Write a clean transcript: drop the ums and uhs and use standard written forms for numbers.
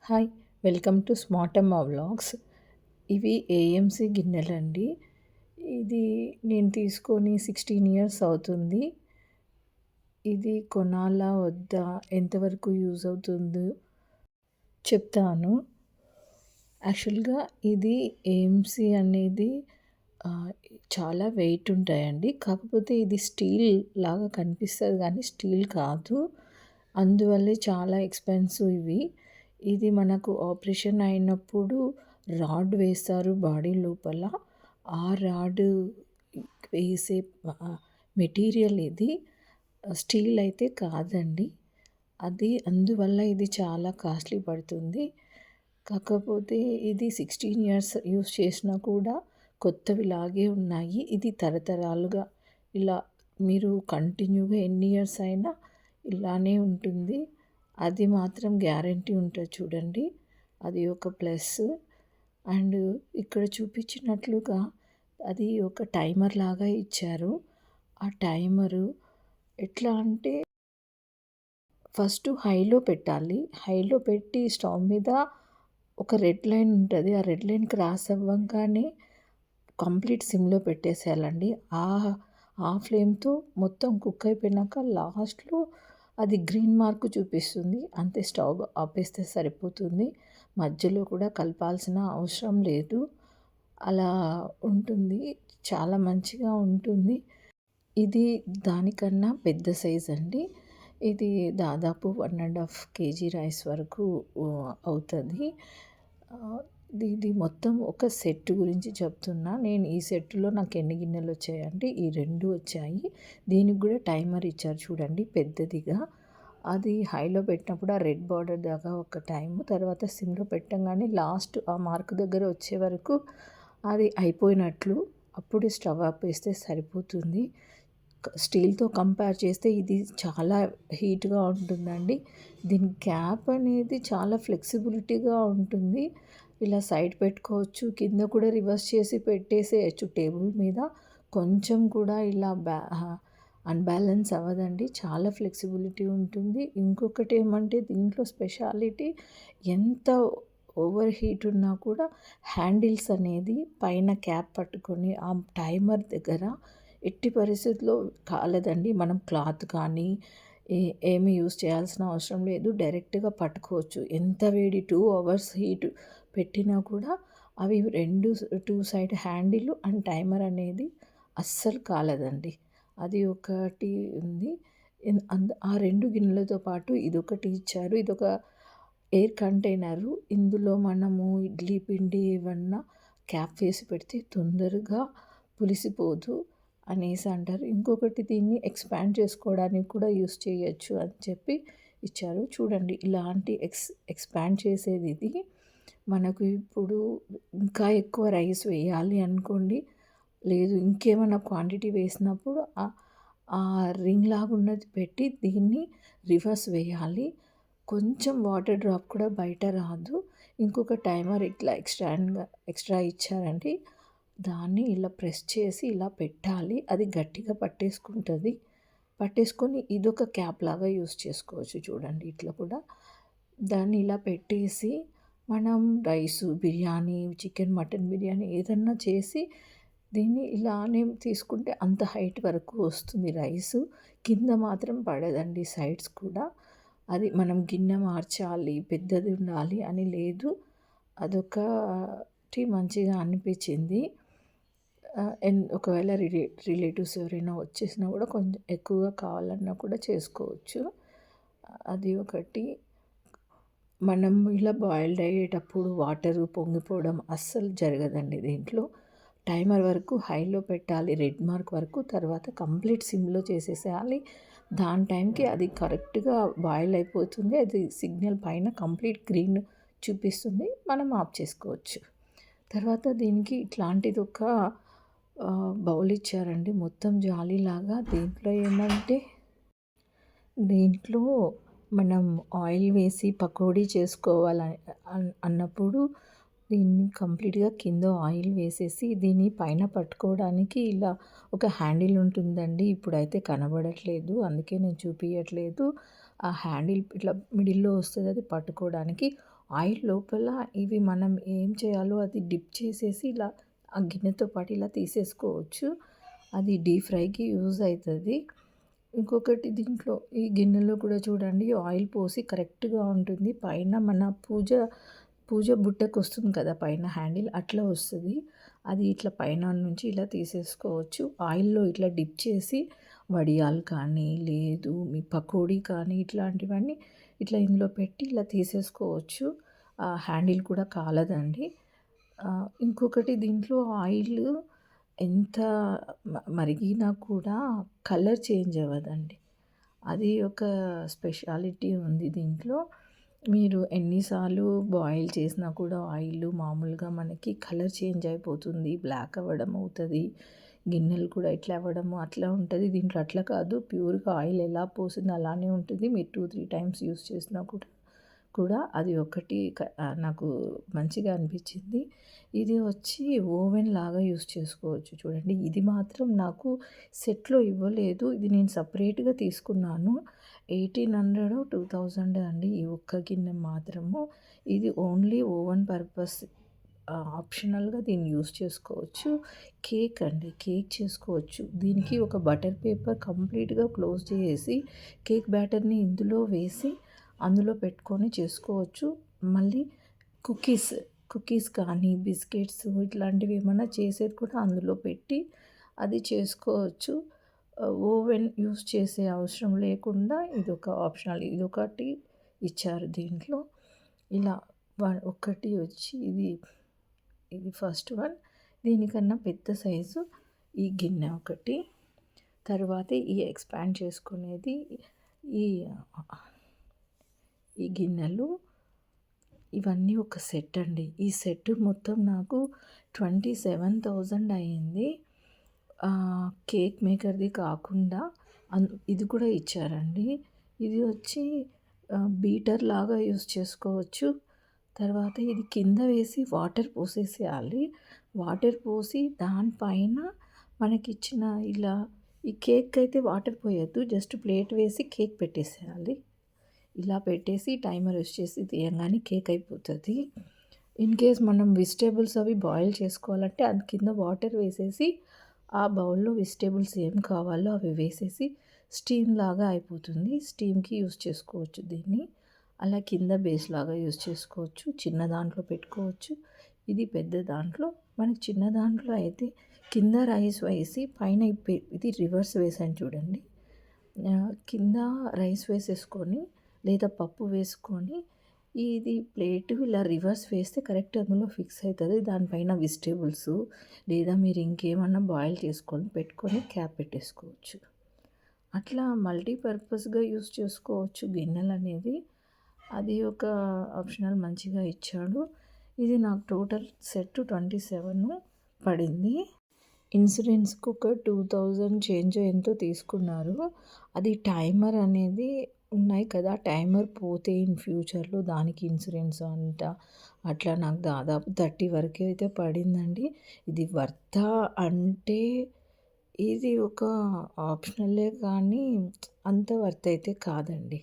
Hi! Welcome to స్మార్టమ్మ vlogs. ఇవి AMC గిన్నెలండి. ఇది నేను తీసుకొని 16 ఇయర్స్ అవుతుంది. ఇది కొనాలా? వద్దా? ఎంతవరకు యూజ్ అవుతుందో చెప్తాను. యాక్చువల్‌గా ఇది ఏఎంసీ అనేది చాలా వెయిట్ ఉంటాయండి. కాకపోతే ఇది స్టీల్ లాగా కనిపిస్తది గానీ స్టీల్ కాదు. అందువల్లే చాలా ఎక్స్‌పెన్సివ్ ఇవి. ఇది మనకు ఆపరేషన్ అయినప్పుడు రాడ్ వేస్తారు బాడీ లోపల. ఆ రాడ్ వేసే మెటీరియల్ ఇది. స్టీల్ అయితే కాదండి. అందువల్ల ఇది చాలా కాస్ట్‌లీ పడుతుంది. కాకపోతే ఇది 16 ఇయర్స్ యూజ్ చేసినా కూడా కొత్తవిలాగే ఉన్నాయి. ఇది తరతరాలుగా ఇలా మీరు కంటిన్యూగా ఎన్ని ఇయర్స్ అయినా ఇలానే ఉంటుంది. అది మాత్రం గ్యారంటీ ఉంటది చూడండి. అది ఒక ప్లస్. అండ్ ఇక్కడ చూపించినట్లుగా అది ఒక టైమర్ లాగా ఇచ్చారు. ఆ టైమరు ఎట్లా అంటే ఫస్ట్ హైలో పెట్టాలి. హైలో పెట్టి స్టవ్ మీద ఒక రెడ్ లైన్ ఉంటది. ఆ రెడ్ లైన్ క్రాస్ అవ్వంగానే కంప్లీట్ సిమ్‌లో పెట్టేసేయాలండి. ఆ ఫ్లేమ్‌తో మొత్తం కుక్ అయిపోయినాక లాస్ట్‌లో అది గ్రీన్ మార్క్ చూపిస్తుంది. అంతే, స్టవ్ ఆపేస్తే సరిపోతుంది. మధ్యలో కూడా కలపాల్సిన అవసరం లేదు. అలా ఉంటుంది. చాలా మంచిగా ఉంటుంది. ఇది దానికన్నా పెద్ద సైజ్ అండి. ఇది దాదాపు 1½ కేజీ రైస్ వరకు అవుతది. ఇది మొత్తం ఒక సెట్ గురించి చెప్తున్నా. నేను ఈ సెట్‌లో నాకు ఎన్ని గిన్నెలు వచ్చాయంటే ఈ 2 వచ్చాయి. దీనికి కూడా టైమర్ ఇచ్చారు చూడండి పెద్దదిగా. అది హైలో పెట్టినప్పుడు ఆ రెడ్ బార్డర్ దాకా ఒక టైము, తర్వాత సిమ్‌లో పెట్టంగానే లాస్ట్ ఆ మార్క్ దగ్గర వచ్చే వరకు అది అయిపోయినట్లు. అప్పుడు స్టవ్ ఆపేస్తే సరిపోతుంది. స్టీల్‌తో కంపేర్ చేస్తే ఇది చాలా హీట్‌గా ఉంటుందండి. దీని క్యాప్ అనేది చాలా ఫ్లెక్సిబిలిటీగా ఉంటుంది. ఇలా సైడ్ పెట్టుకోవచ్చు. కింద కూడా రివర్స్ చేసి పెట్టేసేయచ్చు టేబుల్ మీద. కొంచెం కూడా ఇలా అన్‌బ్యాలెన్స్ అవ్వదండి. చాలా ఫ్లెక్సిబిలిటీ ఉంటుంది. ఇంకొకటి ఏమంటే దీంట్లో స్పెషాలిటీ, ఎంత ఓవర్ హీట్ ఉన్నా కూడా హ్యాండిల్స్ అనేది పైన క్యాప్ పట్టుకొని ఆ టైమర్ దగ్గర ఎట్టి పరిస్థితిలో కాలదండి. మనం క్లాత్ కానీ ఏమి యూజ్ చేయాల్సిన అవసరం లేదు. డైరెక్ట్‌గా పట్టుకోవచ్చు. ఎంత వేడి 2 అవర్స్ హీట్ పెట్టినా కూడా అవి 2 సైడ్ హ్యాండిల్ అండ్ టైమర్ అనేది అస్సలు కాలదండి. అది ఒకటి ఉంది. ఆ 2 గిన్నెలతో పాటు ఇదొకటి ఇచ్చారు. ఇదొక ఎయిర్ కంటైనరు. ఇందులో మనము ఇడ్లీ పిండి ఏవన్నా క్యాప్ వేసి పెడితే తొందరగా పులిసిపోదు అనేసి అంటారు. ఇంకొకటి, దీన్ని ఎక్స్పాండ్ చేసుకోవడానికి కూడా యూజ్ చేయొచ్చు అని చెప్పి ఇచ్చారు. చూడండి, ఇలాంటి ఎక్స్పాండ్ చేసేది ఇది. మనకు ఇప్పుడు ఇంకా ఎక్కువ రైస్ వేయాలి అనుకోండి, లేదు ఇంకేమైనా క్వాంటిటీ వేసినప్పుడు ఆ రింగ్ లాగా ఉన్నది పెట్టి దీన్ని రివర్స్ వేయాలి. కొంచెం వాటర్ డ్రాప్ కూడా బయట రాదు. ఇంకొక టైమర్ ఇట్లా ఎక్స్ట్రా ఇచ్చారండి. దాన్ని ఇలా ప్రెస్ చేసి ఇలా పెట్టాలి. అది గట్టిగా పట్టేసుకుంటుంది. పట్టేసుకొని ఇదొక క్యాప్ లాగా యూజ్ చేసుకోవచ్చు చూడండి. ఇట్లా కూడా దాన్ని ఇలా పెట్టేసి మనం rice, biryani, chicken, mutton biryani ఏదన్నా చేసి దీన్ని ఇలానే తీసుకుంటే అంత హైట్ వరకు వస్తుంది రైసు. కింద మాత్రం పడదండి, సైడ్స్ కూడా. అది మనం గిన్నె మార్చాలి, పెద్దది ఉండాలి అని లేదు. అదొకటి మంచిగా అనిపించింది. ఒకవేళ రిలేటివ్స్ ఎవరైనా వచ్చేసినా కూడా కొంచెం ఎక్కువగా కావాలన్నా కూడా చేసుకోవచ్చు. అది ఒకటి. మనం ఇలా బాయిల్డ్ అయ్యేటప్పుడు వాటరు పొంగిపోవడం అస్సలు జరగదండి దీంట్లో. టైమర్ వరకు హైలో పెట్టాలి, రెడ్ మార్క్ వరకు. తర్వాత కంప్లీట్ సిమ్‌లో చేసేసేయాలి. దాని టైంకి అది కరెక్ట్‌గా బాయిల్ అయిపోతుంది. అది సిగ్నల్ పైన కంప్లీట్ గ్రీన్ చూపిస్తుంది. మనం ఆఫ్ చేసుకోవచ్చు. తర్వాత దీనికి ఇట్లాంటిది ఒక బౌల్ ఇచ్చారండి, మొత్తం జాలీలాగా. దీంట్లో మనం ఆయిల్ వేసి పకోడీ చేసుకోవాలి అన్నప్పుడు దీన్ని కంప్లీట్‌గా కింద ఆయిల్ వేసేసి దీన్ని పైన పట్టుకోవడానికి ఇలా ఒక హ్యాండిల్ ఉంటుందండి. ఇప్పుడైతే కనబడట్లేదు, అందుకే నేను చూపియట్లేదు. ఆ హ్యాండిల్ ఇట్లా మిడిల్‌లో వస్తది, అది పట్టుకోవడానికి. ఆయిల్ లోపల ఇవి మనం ఏం చేయాలో అది డిప్ చేసేసి ఇలా ఆ గిన్నెతో పాటు ఇలా తీసేసుకోవచ్చు. అది డీప్ ఫ్రైకి యూజ్ అవుతుంది. ఇంకొకటి దీంట్లో ఈ గిన్నెలో కూడా చూడండి ఆయిల్ పోసి కరెక్ట్‌గా ఉంటుంది. పైన మన పూజ బుట్టకొస్తుంది కదా! పైన హ్యాండిల్ అట్లా వస్తది. అది ఇట్లా పైన నుంచి ఇలా తీసేసుకోవచ్చు. ఆయిల్‌లో ఇట్లా డిప్ చేసి వడియాలు కానీ, లేదు మీ పకోడీ కానీ ఇట్లాంటివన్నీ ఇట్లా ఇందులో పెట్టి ఇలా తీసేసుకోవచ్చు. హ్యాండిల్ కూడా కాలదండి. ఇంకొకటి దీంట్లో ఆయిల్ ఎంత మరిగినా కూడా కలర్ చేంజ్ అవ్వదండి. అది ఒక స్పెషాలిటీ ఉంది దీంట్లో. మీరు ఎన్ని సార్లు బాయిల్ చేసినా కూడా ఆయిల్ మామూలుగా మనకి కలర్ చేంజ్ అయిపోతుంది. బ్లాక్ అవ్వడం అవుతది. గిన్నెలు కూడా ఇట్లా అవ్వడము అట్లా ఉంటది. దీంట్లో అట్లా కాదు. ప్యూర్‌గా ఆయిల్ ఎలా పోసిందో అలానే ఉంటుంది. మీరు 2, 3 టైమ్స్ యూజ్ చేసినా కూడా అది ఒకటి నాకు మంచిగా అనిపించింది. ఇది వచ్చి ఓవెన్ లాగా యూజ్ చేసుకోవచ్చు చూడండి. ఇది మాత్రం నాకు సెట్‌లో ఇవ్వలేదు. ఇది నేను సెపరేట్‌గా తీసుకున్నాను. 1800 2000 అండి ఈ ఒక్క గిన్నె మాత్రము. ఇది ఓన్లీ ఓవెన్ పర్పస్ ఆప్షనల్‌గా దీన్ని యూజ్ చేసుకోవచ్చు. కేక్ అండి. కేక్ చేసుకోవచ్చు. దీనికి ఒక బటర్ పేపర్ కంప్లీట్‌గా క్లోజ్ చేసేసి కేక్ బ్యాటర్‌ని ఇందులో వేసి అందులో పెట్టుకొని చేసుకోవచ్చు. మళ్ళీ కుకీస్ కానీ, బిస్కెట్స్ ఇట్లాంటివి ఏమన్నా చేసేది కూడా అందులో పెట్టి అది చేసుకోవచ్చు. ఓవెన్ యూజ్ చేసే అవసరం లేకుండా ఇదొక ఆప్షనల్. ఇదొకటి ఇచ్చారు దీంట్లో. ఇలా ఒకటి వచ్చి ఇది ఫస్ట్ వన్. దీనికన్నా పెద్ద సైజు ఈ గిన్నె ఒకటి. తర్వాత ఈ ఎక్స్పాండ్ చేసుకునేది ఈ ఈ గిన్నెలు ఇవన్నీ ఒక సెట్ అండి. ఈ సెట్ మొత్తం నాకు 27,000 అయింది. కేక్ మేకర్‌ది కాకుండా ఇది కూడా ఇచ్చారండి. ఇది వచ్చి బీటర్ లాగా యూజ్ చేసుకోవచ్చు. తర్వాత ఇది కింద వేసి వాటర్ పోసేసేయాలి. వాటర్ పోసి దానిపైన మనకిచ్చిన ఇలా ఈ కేక్ అయితే వాటర్ పోయొద్దు. జస్ట్ ప్లేట్ వేసి కేక్ పెట్టేసేయాలి. ఇలా పెట్టేసి టైమర్ యూజ్ చేసి తీయంగానే కేక్ అయిపోతుంది. ఇన్‌కేస్ మనం వెజిటబుల్స్ అవి బాయిల్ చేసుకోవాలంటే అది కింద వాటర్ వేసేసి ఆ బౌల్‌లో వెజిటబుల్స్ ఏం కావాలో అవి వేసేసి స్టీమ్ లాగా అయిపోతుంది. స్టీమ్‌కి యూజ్ చేసుకోవచ్చు దీన్ని. అలా కింద బేస్ లాగా యూజ్ చేసుకోవచ్చు. చిన్న దాంట్లో పెట్టుకోవచ్చు. ఇది పెద్ద దాంట్లో. మనకి చిన్న దాంట్లో అయితే కింద రైస్ వేసి పైన ఇది రివర్స్ వేసాను చూడండి. కింద రైస్ వేసేసుకొని లేదా పప్పు వేసుకొని ఇది ప్లేటు ఇలా రివర్స్ వేస్తే కరెక్ట్ అందులో ఫిక్స్ అవుతుంది. దానిపైన వెజిటేబుల్స్ లేదా మీరు ఇంకేమన్నా బాయిల్ చేసుకొని పెట్టుకొని క్యాప్ పెట్టేసుకోవచ్చు. అట్లా మల్టీపర్పస్‌గా యూజ్ చేసుకోవచ్చు గిన్నెలు అనేది. అది ఒక ఆప్షనల్ మంచిగా ఇచ్చాడు. ఇది నాకు టోటల్ సెట్ 27 పడింది. ఇన్సూరెన్స్‌కి ఒక 2000 చేంజో ఎంతో తీసుకున్నారు. అది టైమర్ అనేది ఉన్నాయి కదా! టైమర్ పోతే ఇన్ ఫ్యూచర్‌లో దానికి ఇన్సూరెన్స్ అంట. అట్లా నాకు దాదాపు 30 వరకు అయితే పడిందండి. ఇది వర్తా అంటే ఇది ఒక ఆప్షనలే కానీ అంత వర్త్ అయితే కాదండి.